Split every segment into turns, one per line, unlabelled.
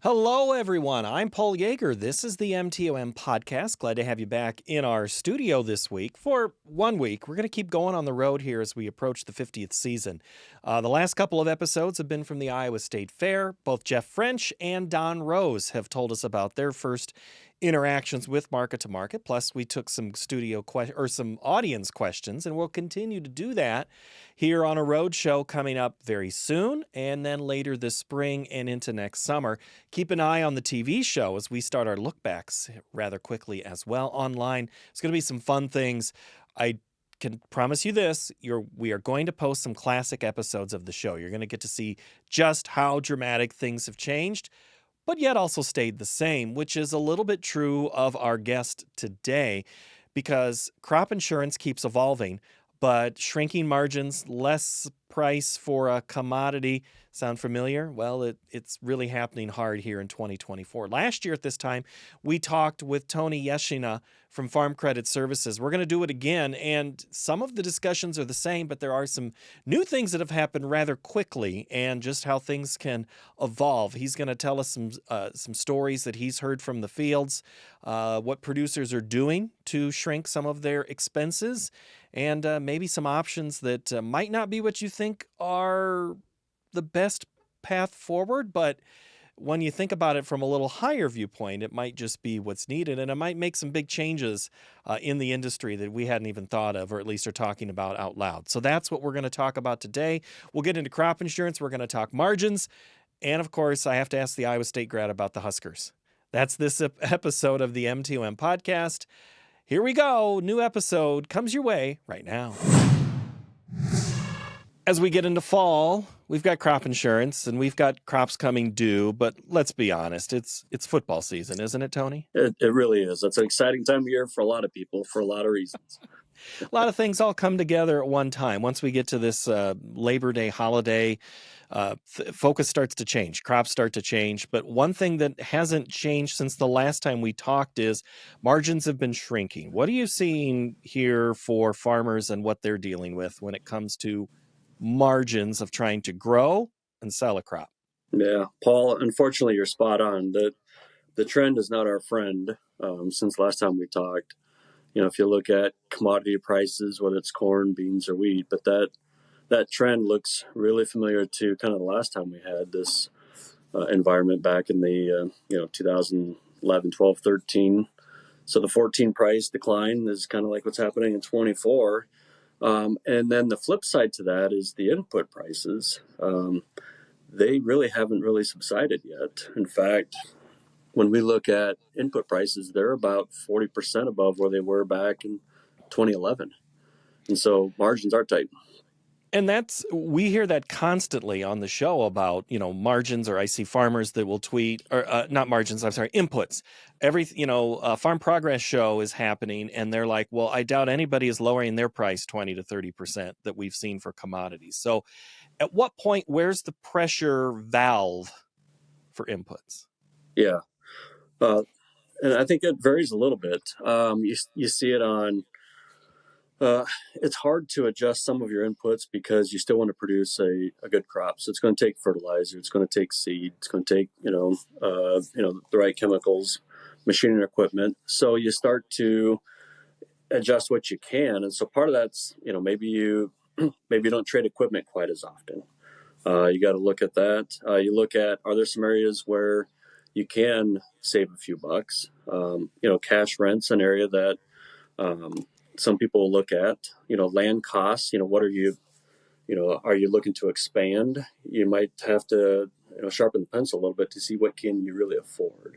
Hello, everyone. I'm Paul Yeager. This is the MTOM podcast. Glad to have you back in our studio this week for 1 week. We're going to keep going on the road here as we approach the 50th season. The last couple of episodes have been from the Iowa State Fair. Both Jeff French and Don Rose have told us about their first interactions with Market to Market. Plus, we took some some audience questions, and we'll continue to do that here on a road show coming up very soon, and then later this spring and into next summer. Keep an eye on the TV show as we start our lookbacks rather quickly as well online. It's going to be some fun things. I can promise you this, we are going to post some classic episodes of the show. You're going to get to see just how dramatic things have changed, but yet also stayed the same, which is a little bit true of our guest today, because crop insurance keeps evolving, but shrinking margins, less price for a commodity. Sound familiar? Well, it's really happening hard here in 2024. Last year at this time, we talked with Tony Jesina from Farm Credit Services. We're going to do it again, and some of the discussions are the same, but there are some new things that have happened rather quickly and just how things can evolve. He's going to tell us some stories that he's heard from the fields, what producers are doing to shrink some of their expenses, and maybe some options that might not be what you think are the best path forward, but when you think about it from a little higher viewpoint, it might just be what's needed, and it might make some big changes in the industry that we hadn't even thought of, or at least are talking about out loud. So that's what we're going to talk about today. We'll get into crop insurance. We're going to talk margins. And of course, I have to ask the Iowa State grad about the Huskers. That's this episode of the MTOM podcast. Here we go. New episode comes your way right now. As we get into fall, we've got crop insurance and we've got crops coming due, but let's be honest, it's football season, isn't it, Tony?
It really is. It's an exciting time of year for a lot of people for a lot of reasons.
A lot of things all come together at one time. Once we get to this Labor Day holiday, focus starts to change, crops start to change. But one thing that hasn't changed since the last time we talked is margins have been shrinking. What are you seeing here for farmers and what they're dealing with when it comes to margins of trying to grow and sell a crop?
Yeah, Paul, unfortunately, you're spot on. The trend is not our friend since last time we talked. You know, if you look at commodity prices, whether it's corn, beans, or wheat, but that trend looks really familiar to kind of the last time we had this environment back in the 2011, 12, 13. So the 14 price decline is kind of like what's happening in 24. And then the flip side to that is the input prices. They really haven't subsided yet. In fact, when we look at input prices, they're about 40% above where they were back in 2011. And so margins are tight.
And we hear that constantly on the show about, margins, or I see farmers that will tweet, or not margins, I'm sorry, inputs. Farm Progress show is happening and they're like, well, I doubt anybody is lowering their price 20 to 30% that we've seen for commodities. So at what point, where's the pressure valve for inputs?
Yeah. And I think it varies a little bit. You see it on, it's hard to adjust some of your inputs because you still want to produce a good crop. So it's going to take fertilizer, it's going to take seed, it's going to take, the right chemicals, machinery, equipment. So you start to adjust what you can. And so part of that's, maybe you don't trade equipment quite as often. You got to look at that. You look at, are there some areas where you can save a few bucks? Cash rent's an area that some people look at. Land costs. What are you looking to expand? You might have to sharpen the pencil a little bit to see what can you really afford.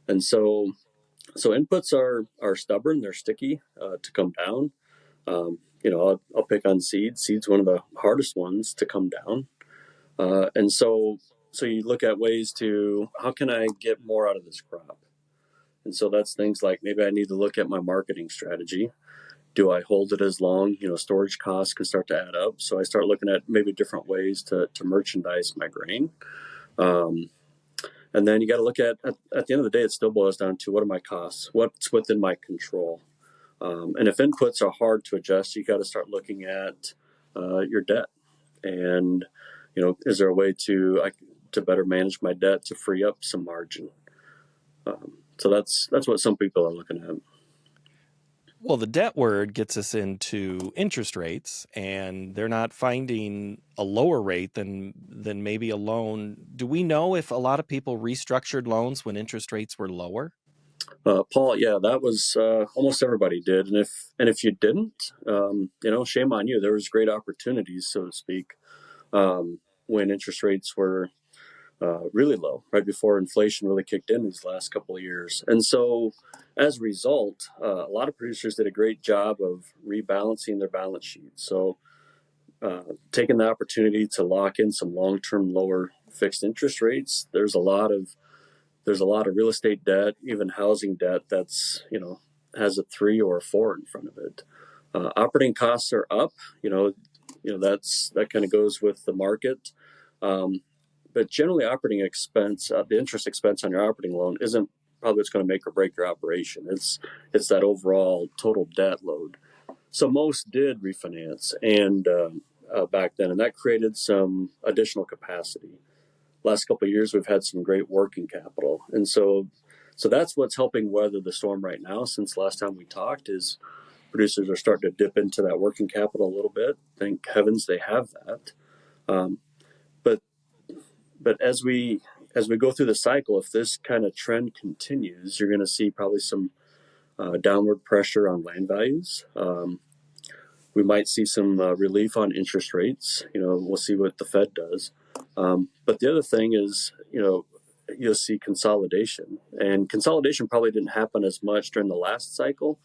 And so inputs are stubborn. They're sticky to come down. I'll pick on seed. Seed's one of the hardest ones to come down. And so you look at ways to, how can I get more out of this crop? And so that's things like, maybe I need to look at my marketing strategy. Do I hold it as long? Storage costs can start to add up. So I start looking at maybe different ways to merchandise my grain. And then you got to look at the end of the day, it still boils down to, what are my costs? What's within my control? And if inputs are hard to adjust, you got to start looking at your debt. And, is there a way to to better manage my debt to free up some margin. So that's what some people are looking at.
Well, the debt word gets us into interest rates, and they're not finding a lower rate than maybe a loan. Do we know if a lot of people restructured loans when interest rates were lower?
Paul, yeah, that was almost everybody did, and if you didn't, shame on you. There was great opportunities, so to speak, when interest rates were really low, right before inflation really kicked in these last couple of years. And so, as a result, a lot of producers did a great job of rebalancing their balance sheets. So, taking the opportunity to lock in some long-term lower fixed interest rates. There's a lot of real estate debt, even housing debt that's has a 3 or a 4 in front of it. Operating costs are up. That kind of goes with the market. But generally, operating expense, the interest expense on your operating loan, isn't probably what's going to make or break your operation. It's that overall total debt load. So most did refinance, and back then, and that created some additional capacity. Last couple of years, we've had some great working capital, and so that's what's helping weather the storm right now. Since last time we talked, is producers are starting to dip into that working capital a little bit. Thank heavens they have that. Um, but but as we go through the cycle, if this kind of trend continues, you're going to see probably some downward pressure on land values. We might see some relief on interest rates. We'll see what the Fed does. But the other thing is, you'll see consolidation, and consolidation probably didn't happen as much during the last cycle,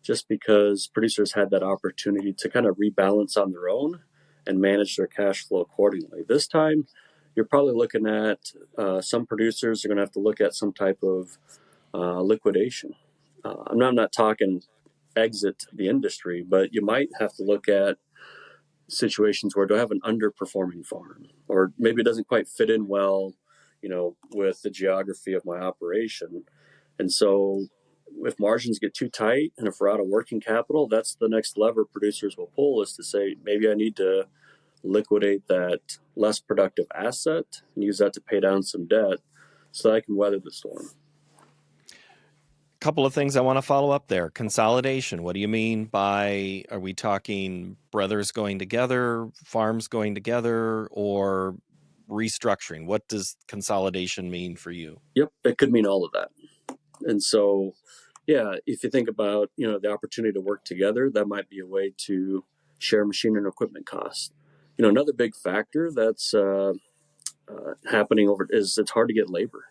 just because producers had that opportunity to kind of rebalance on their own and manage their cash flow accordingly. This time, you're probably looking at some producers are going to have to look at some type of liquidation. I'm not talking exit the industry, but you might have to look at situations where do I have an underperforming farm, or maybe it doesn't quite fit in well, with the geography of my operation. And so if margins get too tight and if we're out of working capital, that's the next lever producers will pull, is to say, maybe I need to liquidate that less productive asset and use that to pay down some debt so that I can weather the storm.
Couple of things I want to follow up there. Consolidation. What do you mean by, are we talking brothers going together, farms going together, or restructuring? What does consolidation mean for you?
Yep, it could mean all of that. And so, yeah, if you think about, the opportunity to work together, that might be a way to share machine and equipment costs. Another big factor that's happening is it's hard to get labor.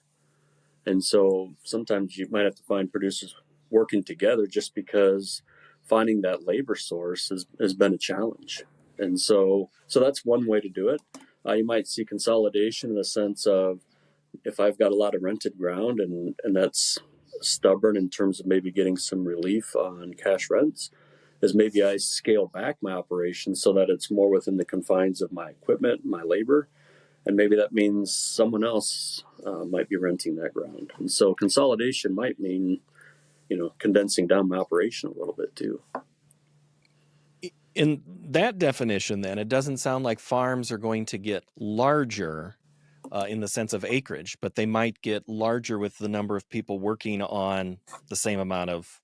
And so sometimes you might have to find producers working together just because finding that labor source has been a challenge. And so that's one way to do it. You might see consolidation in the sense of, if I've got a lot of rented ground and that's stubborn in terms of maybe getting some relief on cash rents, is maybe I scale back my operation so that it's more within the confines of my equipment, my labor, and maybe that means someone else might be renting that ground. And so consolidation might mean, condensing down my operation a little bit too.
In that definition, then, it doesn't sound like farms are going to get larger in the sense of acreage, but they might get larger with the number of people working on the same amount of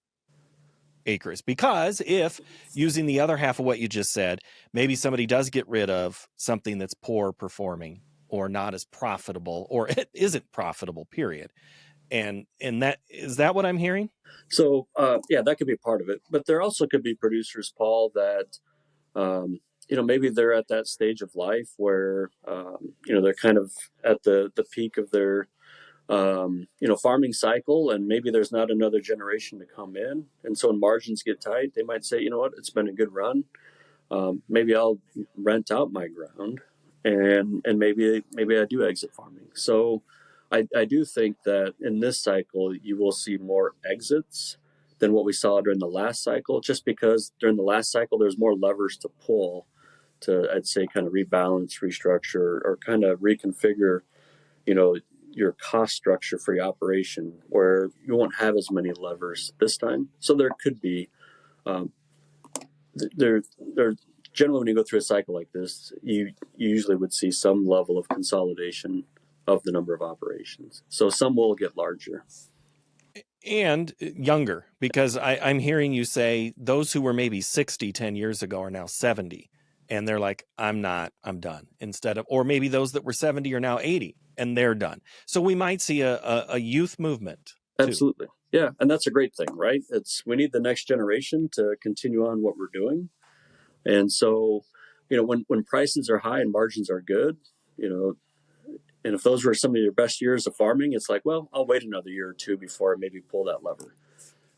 acres. Because if, using the other half of what you just said, maybe somebody does get rid of something that's poor performing or not as profitable, or it isn't profitable, period. And that, is that what I'm hearing?
So, yeah, that could be part of it. But there also could be producers, Paul, that, maybe they're at that stage of life where, they're kind of at the peak of their, farming cycle, and maybe there's not another generation to come in. And so when margins get tight, they might say, you know what, it's been a good run. Maybe I'll rent out my ground, and maybe I do exit farming. So I do think that in this cycle you will see more exits than what we saw during the last cycle, just because during the last cycle there's more levers to pull to, I'd say, kind of rebalance, restructure, or kind of reconfigure, your cost structure for your operation, where you won't have as many levers this time. So there could be there generally, when you go through a cycle like this, you usually would see some level of consolidation of the number of operations. So some will get larger.
And younger, because I'm hearing you say those who were maybe 60 10 years ago are now 70. And they're like, I'm done. Instead of, or maybe those that were 70 are now 80 and they're done. So we might see a youth movement too.
Absolutely. Yeah. And that's a great thing, right? We need the next generation to continue on what we're doing. And so, when prices are high and margins are good, and if those were some of your best years of farming, it's like, well, I'll wait another year or two before I maybe pull that lever.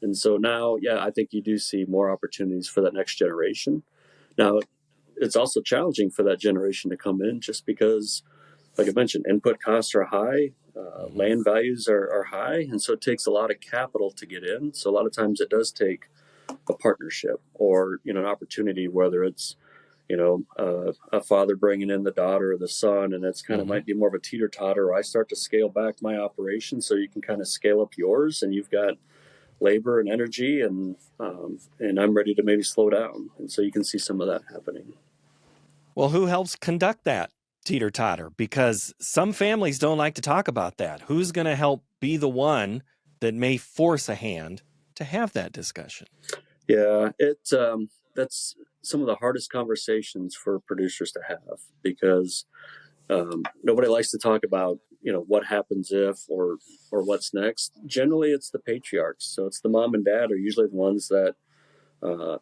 And so now, yeah, I think you do see more opportunities for that next generation. Now, it's also challenging for that generation to come in just because, like I mentioned, input costs are high, land values are high, and so it takes a lot of capital to get in. So a lot of times it does take a partnership or an opportunity, whether it's a father bringing in the daughter or the son, and it's kind of might be more of a teeter totter. I start to scale back my operation so you can kind of scale up yours, and you've got labor and energy, and I'm ready to maybe slow down, and so you can see some of that happening.
Well, who helps conduct that teeter totter? Because some families don't like to talk about that. Who's going to help be the one that may force a hand to have that discussion?
Yeah, that's some of the hardest conversations for producers to have, because nobody likes to talk about what happens if or what's next. Generally, it's the patriarchs, so it's the mom and dad are usually the ones that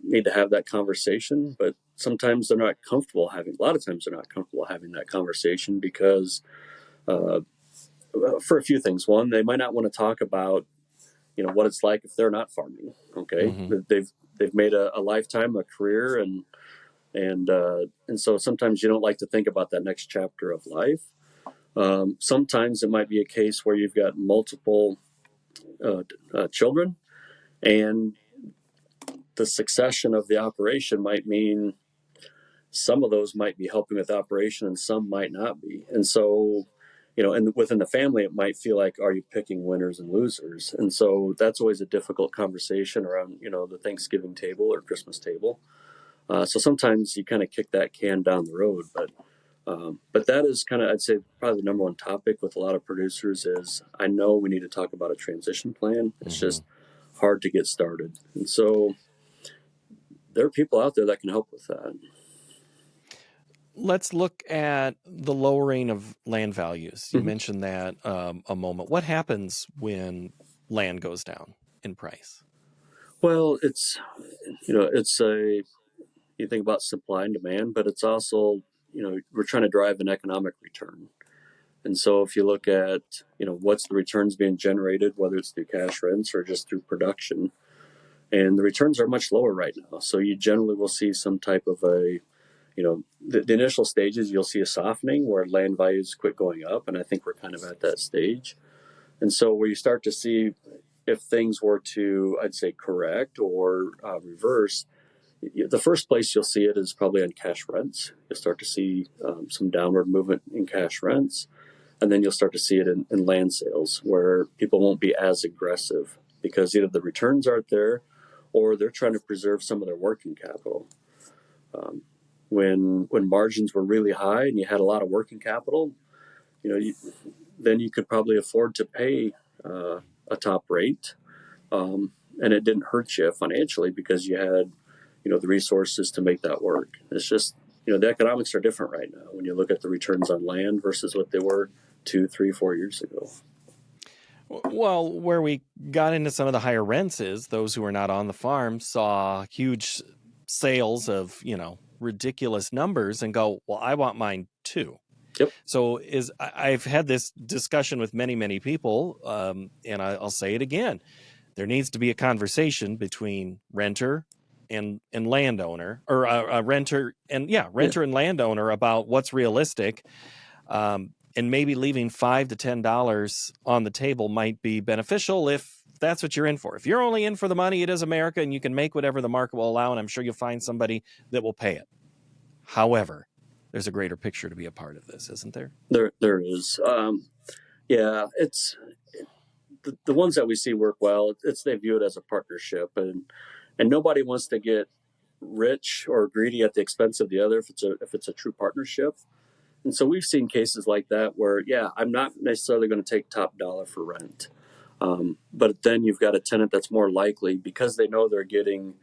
need to have that conversation. But sometimes they're not comfortable having. A lot of times they're not comfortable having that conversation because uh, for a few things. One, they might not want to talk about what it's like if they're not farming. Okay, they've made a lifetime, a career, and so sometimes you don't like to think about that next chapter of life. Sometimes it might be a case where you've got multiple children, and the succession of the operation might mean some of those might be helping with the operation and some might not be. And so, and within the family, it might feel like, are you picking winners and losers? And so that's always a difficult conversation around, the Thanksgiving table or Christmas table. So sometimes you kind of kick that can down the road, but that is kind of, I'd say, probably the number one topic with a lot of producers is, I know we need to talk about a transition plan. It's just hard to get started. And so there are people out there that can help with that.
Let's look at the lowering of land values. You mentioned that a moment. What happens when land goes down in price?
Well, you think about supply and demand, but it's also, we're trying to drive an economic return. And so if you look at, what's the returns being generated, whether it's through cash rents or just through production, and the returns are much lower right now. So you generally will see some type of the initial stages, you'll see a softening where land values quit going up. And I think we're kind of at that stage. And so where you start to see if things were to, I'd say, correct or reverse, the first place you'll see it is probably on cash rents. You'll start to see some downward movement in cash rents. And then you'll start to see it in land sales where people won't be as aggressive because either the returns aren't there or they're trying to preserve some of their working capital. When margins were really high and you had a lot of working capital, then you could probably afford to pay a top rate, and it didn't hurt you financially because you had the resources to make that work. It's just the economics are different right now when you look at the returns on land versus what they were 2, 3, 4 years ago.
Well, where we got into some of the higher rents is those who are not on the farm saw huge sales of ridiculous numbers and go, well, I want mine too.
Yep.
So I've had this discussion with many people, and I'll say it again. There needs to be a conversation between renter and landowner, or renter and landowner about what's realistic, and maybe leaving $5 to $10 on the table might be beneficial if that's what you're in for. If you're only in for the money, it is America, and you can make whatever the market will allow, and I'm sure you'll find somebody that will pay it. However, there's a greater picture to be a part of this, isn't there?
There is. Yeah, it's the ones that we see work well. They view it as a partnership, and nobody wants to get rich or greedy at the expense of the other if it's a true partnership. And so we've seen cases like that where, yeah, I'm not necessarily going to take top dollar for rent. But then you've got a tenant that's more likely, because they know they're getting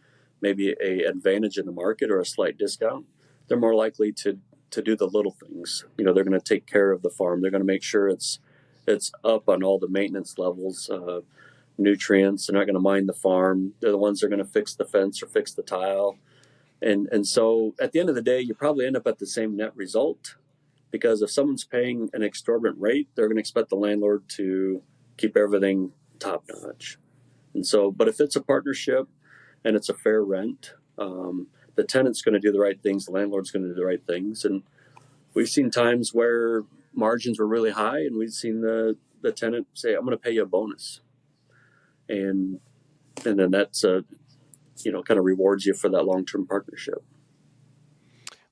maybe a advantage in the market or a slight discount, they're more likely to do the little things. They're going to take care of the farm. They're going to make sure it's up on all the maintenance levels, nutrients. They're not going to mind the farm. They're the ones that are going to fix the fence or fix the tile. And so at the end of the day, you probably end up at the same net result, because if someone's paying an exorbitant rate, they're going to expect the landlord to keep everything top notch. And so, but if it's a partnership and it's a fair rent, the tenant's going to do the right things, the landlord's going to do the right things. And we've seen times where margins were really high, and we've seen the tenant say, "I'm going to pay you a bonus," and then that's kind of rewards you for that long-term partnership.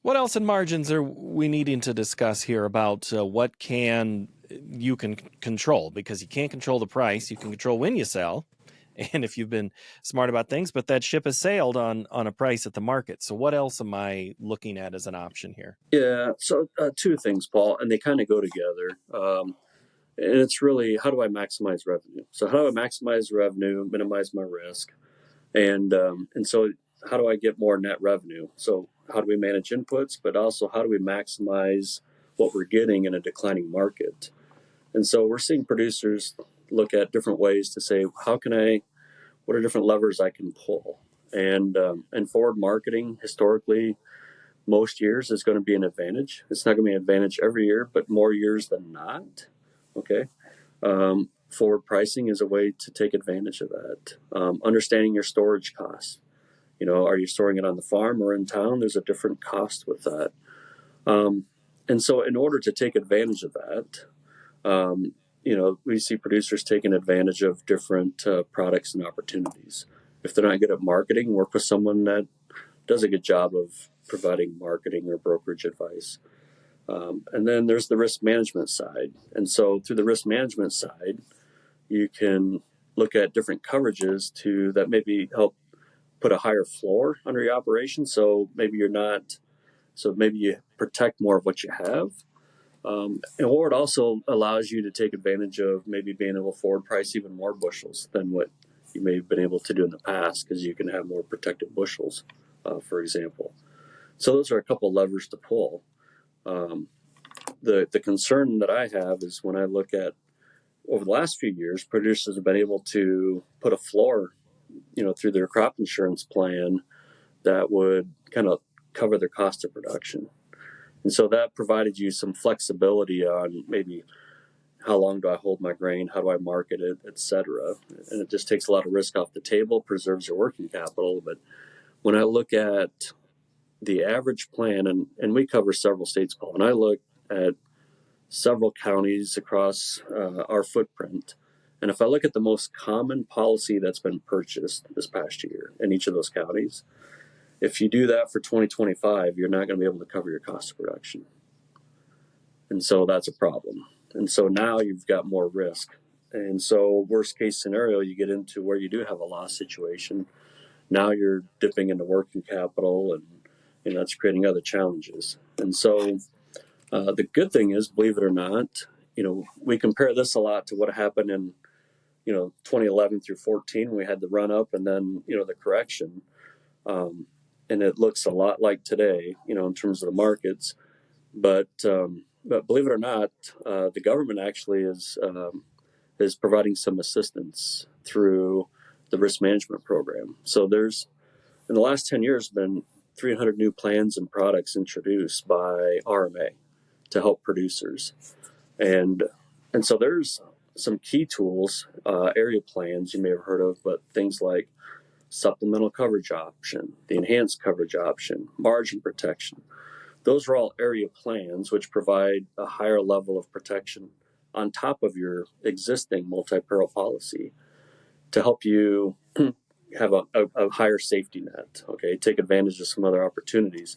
What else in margins are we needing to discuss here about what you can control? Because you can't control the price. You can control when you sell, and if you've been smart about things, but that ship has sailed on a price at the market. So what else am I looking at as an option here?
Yeah, so two things, Paul, and they kind of go together. And it's really, how do I maximize revenue? So how do I maximize revenue, minimize my risk? And so how do I get more net revenue? So how do we manage inputs, but also how do we maximize what we're getting in a declining market? And so we're seeing producers look at different ways to say, what are different levers I can pull? And forward marketing, historically, most years is going to be an advantage. It's not going to be an advantage every year, but more years than not. Okay. Forward pricing is a way to take advantage of that. Understanding your storage costs. Are you storing it on the farm or in town? There's a different cost with that. And so in order to take advantage of that, we see producers taking advantage of different products and opportunities. If they're not good at marketing, work with someone that does a good job of providing marketing or brokerage advice. And then there's the risk management side. And so through the risk management side, you can look at different coverages that maybe help put a higher floor under your operation. So maybe you protect more of what you have. Or it also allows you to take advantage of maybe being able to forward price even more bushels than what you may have been able to do in the past, because you can have more protected bushels, for example. So those are a couple levers to pull. The concern that I have is when I look at over the last few years, producers have been able to put a floor, through their crop insurance plan that would kind of cover their cost of production. And so that provided you some flexibility on maybe how long do I hold my grain, how do I market it, et cetera. And it just takes a lot of risk off the table, preserves your working capital. But when I look at the average plan, and we cover several states, Paul, and I look at several counties across our footprint. And if I look at the most common policy that's been purchased this past year in each of those counties, if you do that for 2025, you're not going to be able to cover your cost of production. And so that's a problem. And so now you've got more risk. And so worst case scenario, you get into where you do have a loss situation. Now you're dipping into working capital, and that's creating other challenges. And so the good thing is, believe it or not, we compare this a lot to what happened in 2011 through 14. We had the run up and then the correction, and it looks a lot like today, in terms of the markets. But believe it or not, the government actually is providing some assistance through the risk management program. So there's, in the last 10 years, been 300 new plans and products introduced by RMA to help producers. And so there's some key tools, area plans you may have heard of, but things like supplemental coverage option, the enhanced coverage option, margin protection. Those are all area plans which provide a higher level of protection on top of your existing multi-peril policy to help you have a higher safety net, okay, take advantage of some other opportunities.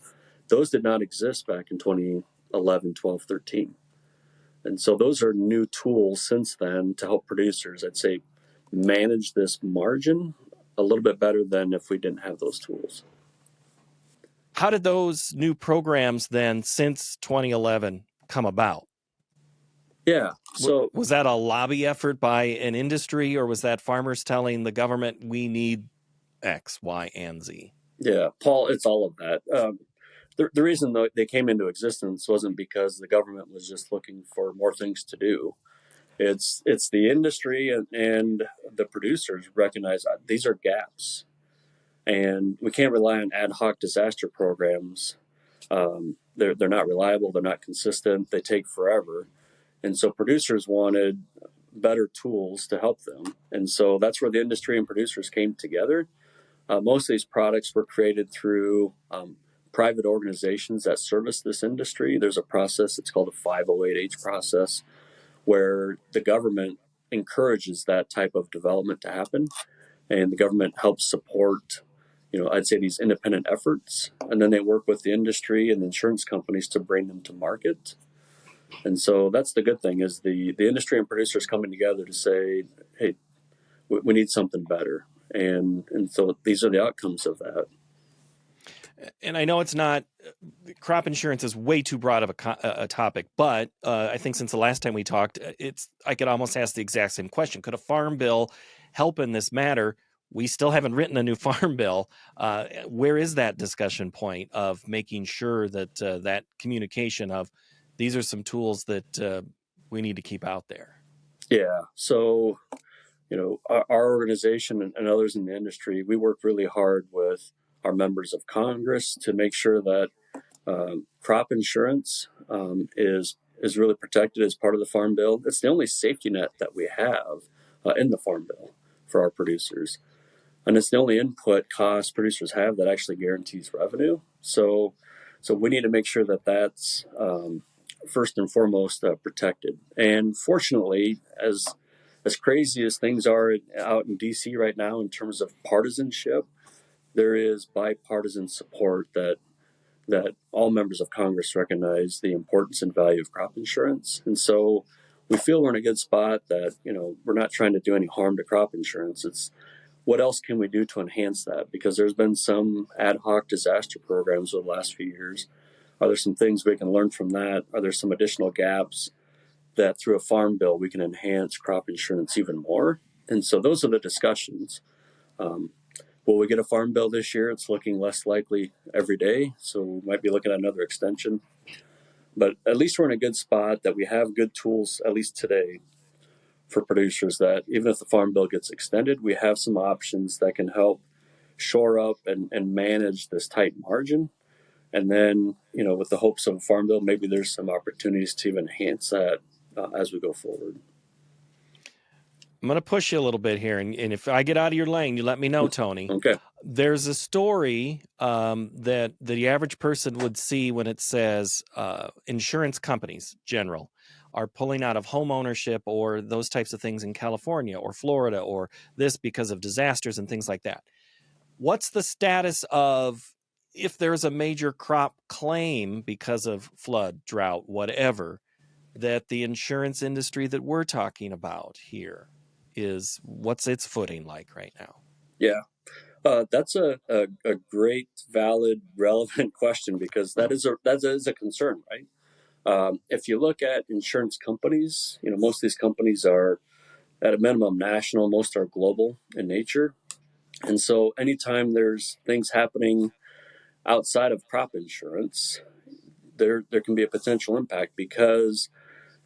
Those did not exist back in 2011, 12, 13. And so those are new tools since then to help producers, I'd say, manage this margin a little bit better than if we didn't have those tools.
How did those new programs then, since 2011, come about?
Yeah. So
Was that a lobby effort by an industry, or was that farmers telling the government we need X, Y, and Z?
yeah, Paul, it's all of that. The reason they came into existence wasn't because the government was just looking for more things to do. It's the industry and the producers recognize these are gaps, and we can't rely on ad hoc disaster programs. They're not reliable. They're not consistent. They take forever, and so producers wanted better tools to help them. And so that's where the industry and producers came together. Most of these products were created through private organizations that service this industry. There's a process, it's called a 508H process, where the government encourages that type of development to happen. And the government helps support, I'd say these independent efforts. And then they work with the industry and the insurance companies to bring them to market. And so that's the good thing is the industry and producers coming together to say, hey, we need something better. And so these are the outcomes of that.
And I know it's not, crop insurance is way too broad of a topic, but I think since the last time we talked, I could almost ask the exact same question. Could a farm bill help in this matter? We still haven't written a new farm bill. Where is that discussion point of making sure that that communication of these are some tools that we need to keep out there?
Yeah. So, our organization and others in the industry, we work really hard with our members of Congress to make sure that crop insurance is really protected as part of the Farm Bill. It's the only safety net that we have in the Farm Bill for our producers, and it's the only input cost producers have that actually guarantees revenue. So we need to make sure that that's first and foremost protected. And fortunately, as crazy as things are out in DC right now in terms of partisanship, there is bipartisan support that all members of Congress recognize the importance and value of crop insurance. And so we feel we're in a good spot that, we're not trying to do any harm to crop insurance. It's what else can we do to enhance that? Because there's been some ad hoc disaster programs over the last few years. Are there some things we can learn from that? Are there some additional gaps that through a farm bill we can enhance crop insurance even more? And so those are the discussions. Will we get a farm bill this year? It's looking less likely every day, so we might be looking at another extension. But at least we're in a good spot that we have good tools, at least today, for producers that even if the farm bill gets extended, we have some options that can help shore up and manage this tight margin. And then, with the hopes of a farm bill, maybe there's some opportunities to even enhance that as we go forward.
I'm going to push you a little bit here, and if I get out of your lane, you let me know, Tony.
Okay.
There's a story that the average person would see when it says insurance companies, general, are pulling out of home ownership or those types of things in California or Florida or this because of disasters and things like that. What's the status of if there's a major crop claim because of flood, drought, whatever, that the insurance industry that we're talking about here what's its footing like right now?
Yeah. That's a great, valid, relevant question because that is a concern, right? If you look at insurance companies, most of these companies are at a minimum national, most are global in nature. And so anytime there's things happening outside of crop insurance, there can be a potential impact because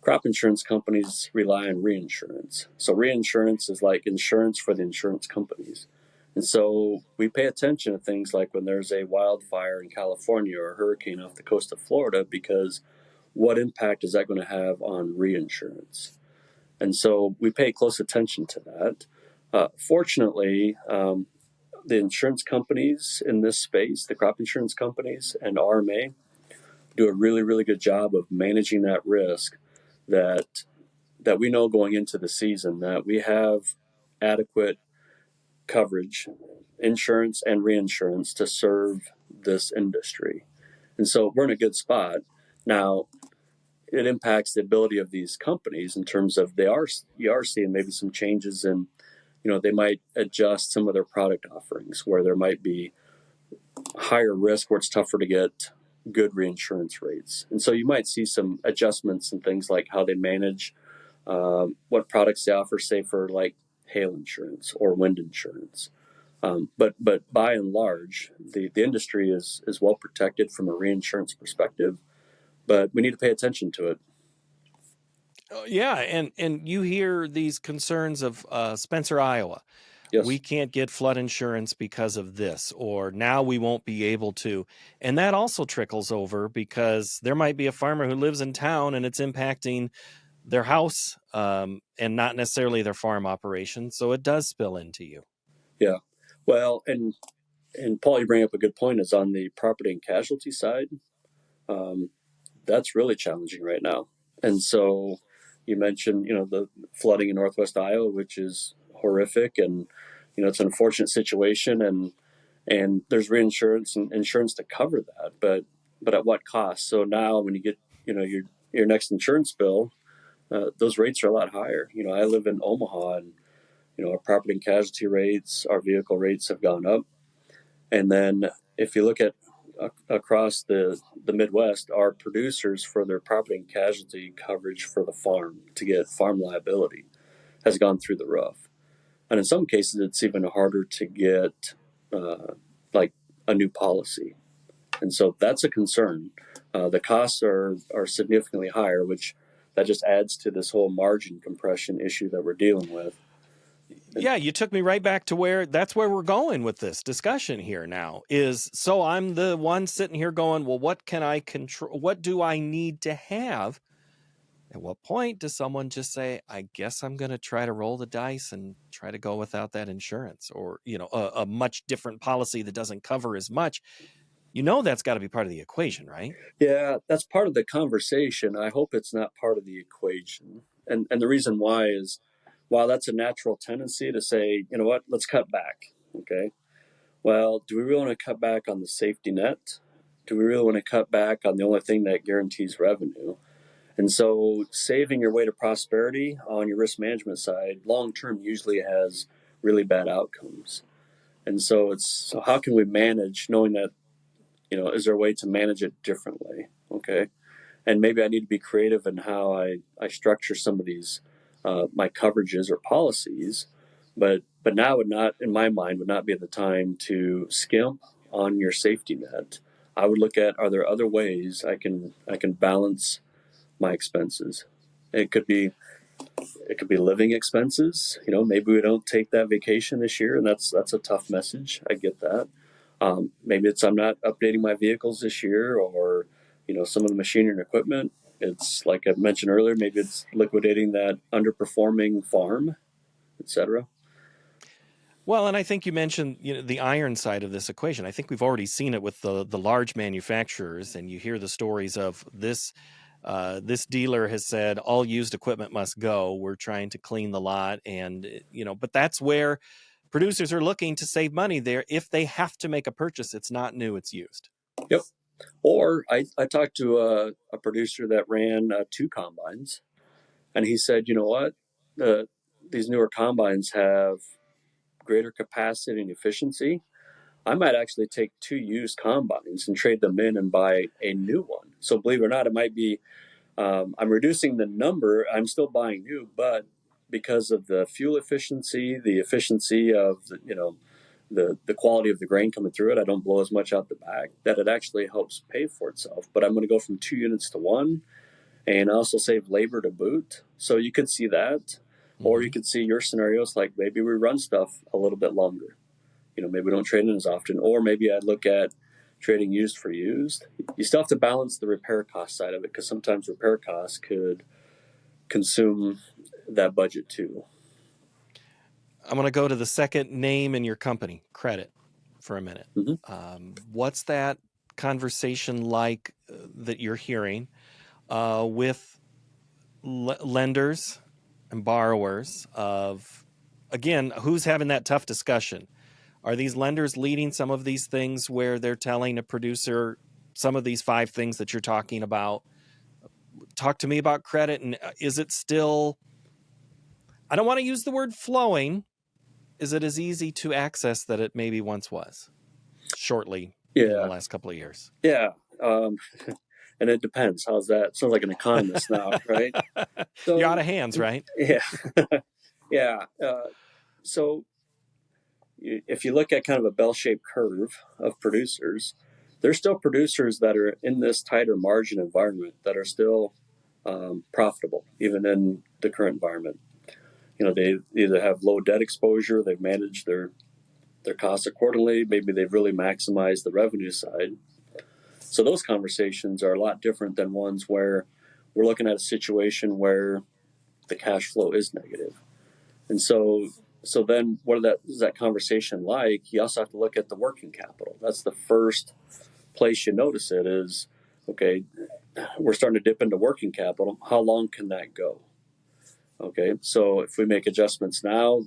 crop insurance companies rely on reinsurance. So reinsurance is like insurance for the insurance companies. And so we pay attention to things like when there's a wildfire in California or a hurricane off the coast of Florida, because what impact is that going to have on reinsurance? And so we pay close attention to that. Fortunately, the insurance companies in this space, the crop insurance companies and RMA, do a really, really good job of managing that risk that we know going into the season that we have adequate coverage, insurance and reinsurance to serve this industry. And so we're in a good spot. Now, it impacts the ability of these companies in terms of you are seeing maybe some changes in, they might adjust some of their product offerings where there might be higher risk where it's tougher to get good reinsurance rates. And so you might see some adjustments in things like how they manage what products they offer, say for like hail insurance or wind insurance. But by and large, the industry is well protected from a reinsurance perspective, but we need to pay attention to it.
Yeah, and you hear these concerns of Spencer, Iowa. We
Yes.
can't get flood insurance because of this, or now we won't be able to. And that also trickles over because there might be a farmer who lives in town and it's impacting their house and not necessarily their farm operation. So it does spill into you.
Yeah. Well, and Paul, you bring up a good point. Is on the property and casualty side. Um, that's really challenging right now. And so you mentioned, the flooding in Northwest Iowa, which is horrific, and it's an unfortunate situation, and there's reinsurance and insurance to cover that, but at what cost? So now when you get, your next insurance bill, those rates are a lot higher. I live in Omaha, and our property and casualty rates, our vehicle rates have gone up, and then if you look at across the Midwest, our producers for their property and casualty coverage for the farm to get farm liability has gone through the roof. And in some cases, it's even harder to get like a new policy. And so that's a concern. The costs are significantly higher, which that just adds to this whole margin compression issue that we're dealing with.
Yeah, you took me right back to that's where we're going with this discussion here now is so I'm the one sitting here going, well, what can I control? What do I need to have? At what point does someone just say, I guess I'm going to try to roll the dice and try to go without that insurance or, a much different policy that doesn't cover as much? That's got to be part of the equation, right?
Yeah, that's part of the conversation. I hope it's not part of the equation. And the reason why is while that's a natural tendency to say, you know what, let's cut back. Okay. Well, do we really want to cut back on the safety net? Do we really want to cut back on the only thing that guarantees revenue? And so saving your way to prosperity on your risk management side long term usually has really bad outcomes. And so how can we manage knowing that, is there a way to manage it differently? Okay. And maybe I need to be creative in how I structure some of these my coverages or policies, but now would not, in my mind, would not be the time to skimp on your safety net. I would look at, are there other ways I can balance my expenses? It could be living expenses. Maybe we don't take that vacation this year, and that's a tough message. I get that. Maybe it's I'm not updating my vehicles this year, or some of the machinery and equipment. It's like I mentioned earlier. Maybe it's liquidating that underperforming farm, etc.
Well, and I think you mentioned the iron side of this equation. I think we've already seen it with the large manufacturers, and you hear the stories of this. This dealer has said all used equipment must go. We're trying to clean the lot, and but that's where producers are looking to save money. There, if they have to make a purchase, it's not new; it's used.
Yep. Or I talked to a producer that ran two combines, and he said, you know what, these newer combines have greater capacity and efficiency. I might actually take two used combines and trade them in and buy a new one. So believe it or not, it might be I'm reducing the number. I'm still buying new, but because of the fuel efficiency, the efficiency of the quality of the grain coming through it, I don't blow as much out the back. That it actually helps pay for itself. But I'm going to go from 2 units to one, and also save labor to boot. So you could see that, or you could see your scenarios like maybe we run stuff a little bit longer. Maybe we don't trade in as often, or maybe I'd look at trading used for used. You still have to balance the repair cost side of it because sometimes repair costs could consume that budget too.
I'm going to go to the second name in your company, credit, for a minute. What's that conversation like that you're hearing with lenders and borrowers of, again, who's having that tough discussion? Are these lenders leading some of these things where they're telling a producer some of these 5 things that you're talking about? Talk to me about credit. And is it still, I don't want to use the word flowing. Is it as easy to access that it maybe once was shortly in the last couple of years?
Yeah. Um, and it depends. How's that? Sounds like an economist now, right?
You're out
So,
of hands, right?
yeah, yeah. So if you look at kind of a bell-shaped curve of producers, there's still producers that are in this tighter margin environment that are still profitable, even in the current environment. They either have low debt exposure, they've managed their costs accordingly, maybe they've really maximized the revenue side. So those conversations are a lot different than ones where we're looking at a situation where the cash flow is negative. And so then is that conversation like? You also have to look at the working capital. That's the first place you notice it is, okay, we're starting to dip into working capital. How long can that go? Okay, so if we make adjustments now,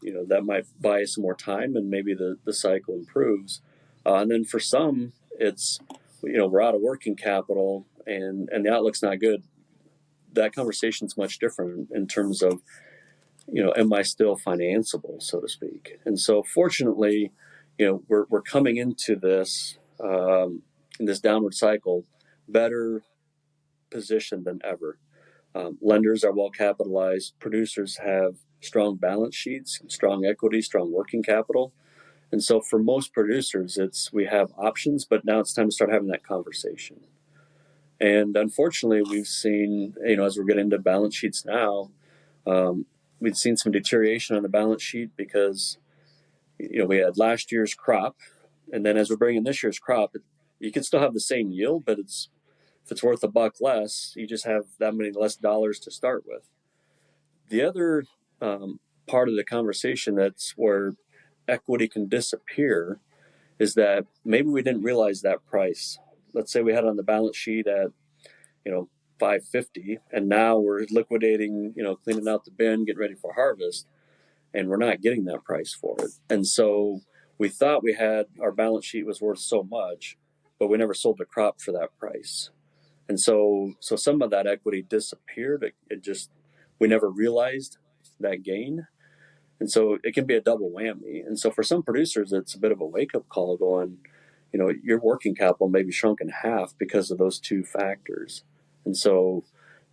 that might buy us some more time and maybe the cycle improves. And then for some, it's, we're out of working capital and the outlook's not good. That conversation's much different in terms of, am I still financeable, so to speak? And so fortunately, we're coming into this, in this downward cycle, better positioned than ever. Lenders are well capitalized. Producers have strong balance sheets, strong equity, strong working capital. And so for most producers, we have options, but now it's time to start having that conversation. And unfortunately, we've seen, as we're getting into balance sheets now, we've seen some deterioration on the balance sheet because, we had last year's crop. And then as we're bringing this year's crop, you can still have the same yield, but if it's worth $1 less, you just have that many less dollars to start with. The other part of the conversation that's where equity can disappear is that maybe we didn't realize that price. Let's say we had it on the balance sheet at, 550, and now we're liquidating, cleaning out the bin, getting ready for harvest, and we're not getting that price for it. And so we thought our balance sheet was worth so much, but we never sold the crop for that price. And so some of that equity disappeared. We never realized that gain. And so it can be a double whammy. And so for some producers, it's a bit of a wake up call going, your working capital may be shrunk in half because of those two factors. And so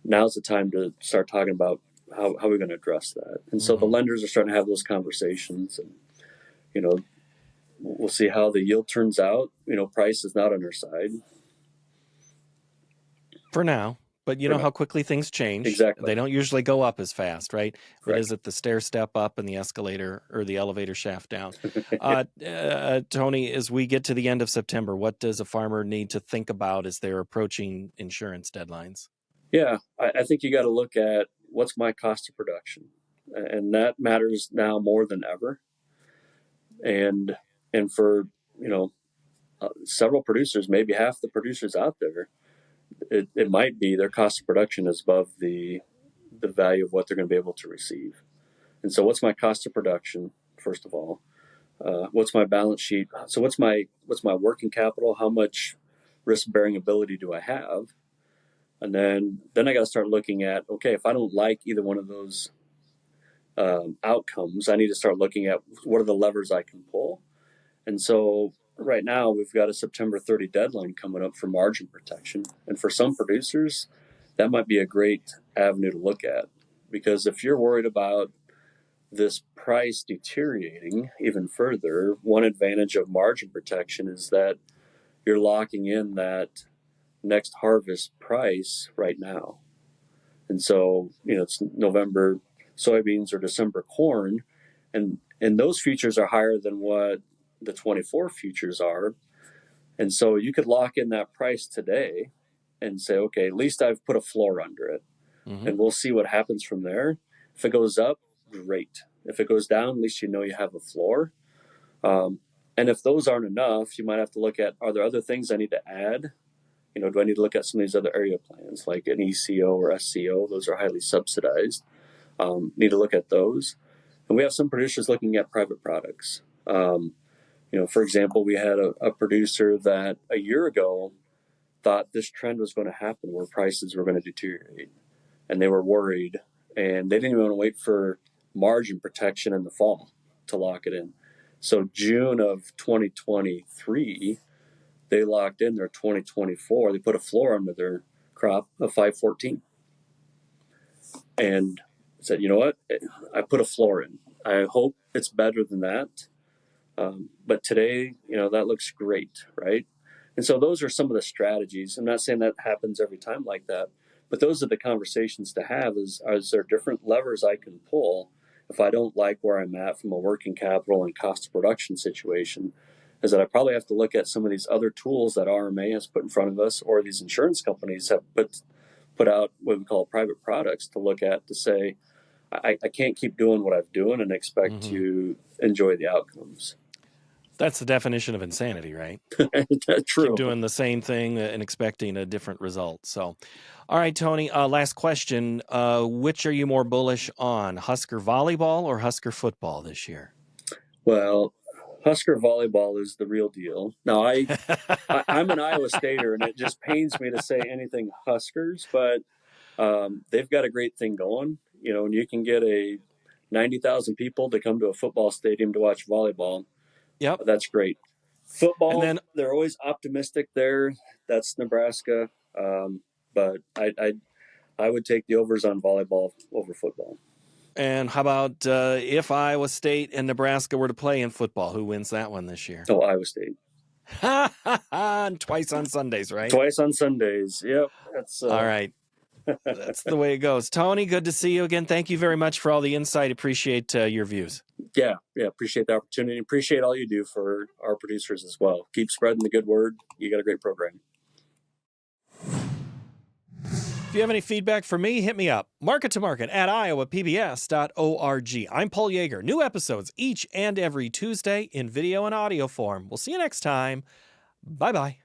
now's the time to start talking about how we're going to address that. And so the lenders are starting to have those conversations, and, we'll see how the yield turns out. Price is not on our side.
For now. But you know how quickly things change.
Exactly.
They don't usually go up as fast, right?
Correct.
What is it? The stair step up and the escalator or the elevator shaft down. Tony, as we get to the end of September, what does a farmer need to think about as they're approaching insurance deadlines?
Yeah, I think you got to look at what's my cost of production, and that matters now more than ever. And for several producers, maybe half the producers out there, it might be their cost of production is above the value of what they're going to be able to receive. And so, what's my cost of production? First of all, what's my balance sheet? So, what's my working capital? How much risk bearing ability do I have? And then I got to start looking at, okay, if I don't like either one of those outcomes, I need to start looking at what are the levers I can pull. And so right now we've got a September 30 deadline coming up for margin protection. And for some producers, that might be a great avenue to look at, because if you're worried about this price deteriorating even further, one advantage of margin protection is that you're locking in that next harvest price right now. And so, it's November soybeans or December corn, and those futures are higher than what the 24 futures are. And so you could lock in that price today and say, okay, at least I've put a floor under it, and we'll see what happens from there. If it goes up, great. If it goes down, at least you have a floor. And if those aren't enough, you might have to look at, are there other things I need to add? Do I need to look at some of these other area plans like an ECO or SCO? Those are highly subsidized. Need to look at those. And we have some producers looking at private products. For example, we had a producer that a year ago thought this trend was going to happen where prices were going to deteriorate. And they were worried. And they didn't even want to wait for margin protection in the fall to lock it in. So June of 2023, they locked in their 2024. They put a floor under their crop of 514 and said, you know what? I put a floor in. I hope it's better than that. But today, that looks great, right? And so those are some of the strategies. I'm not saying that happens every time like that, but those are the conversations to have is there different levers I can pull if I don't like where I'm at from a working capital and cost of production situation, is that I probably have to look at some of these other tools that RMA has put in front of us or these insurance companies have put out what we call private products to look at to say, I can't keep doing what I'm doing and expect to enjoy the outcomes.
That's the definition of insanity, right?
True.
Keep doing the same thing and expecting a different result. So, all right, Tony, last question. Which are you more bullish on, Husker volleyball or Husker football this year?
Well, Husker volleyball is the real deal. Now, I'm an Iowa Stater, and it just pains me to say anything Huskers, but they've got a great thing going. And you can get 90,000 people to come to a football stadium to watch volleyball.
Yep.
That's great. Football,
And then,
they're always optimistic there. That's Nebraska. But I would take the overs on volleyball over football.
And how about if Iowa State and Nebraska were to play in football, who wins that one this year?
Oh, Iowa State.
Twice on Sundays, right?
Twice on Sundays. Yep. That's
all right. That's the way it goes. Tony, good to see you again. Thank you very much for all the insight. Appreciate your views.
Yeah. Appreciate the opportunity. Appreciate all you do for our producers as well. Keep spreading the good word. You got a great program.
If you have any feedback for me, hit me up. market2market@iowapbs.org. I'm Paul Yeager. New episodes each and every Tuesday in video and audio form. We'll see you next time. Bye-bye.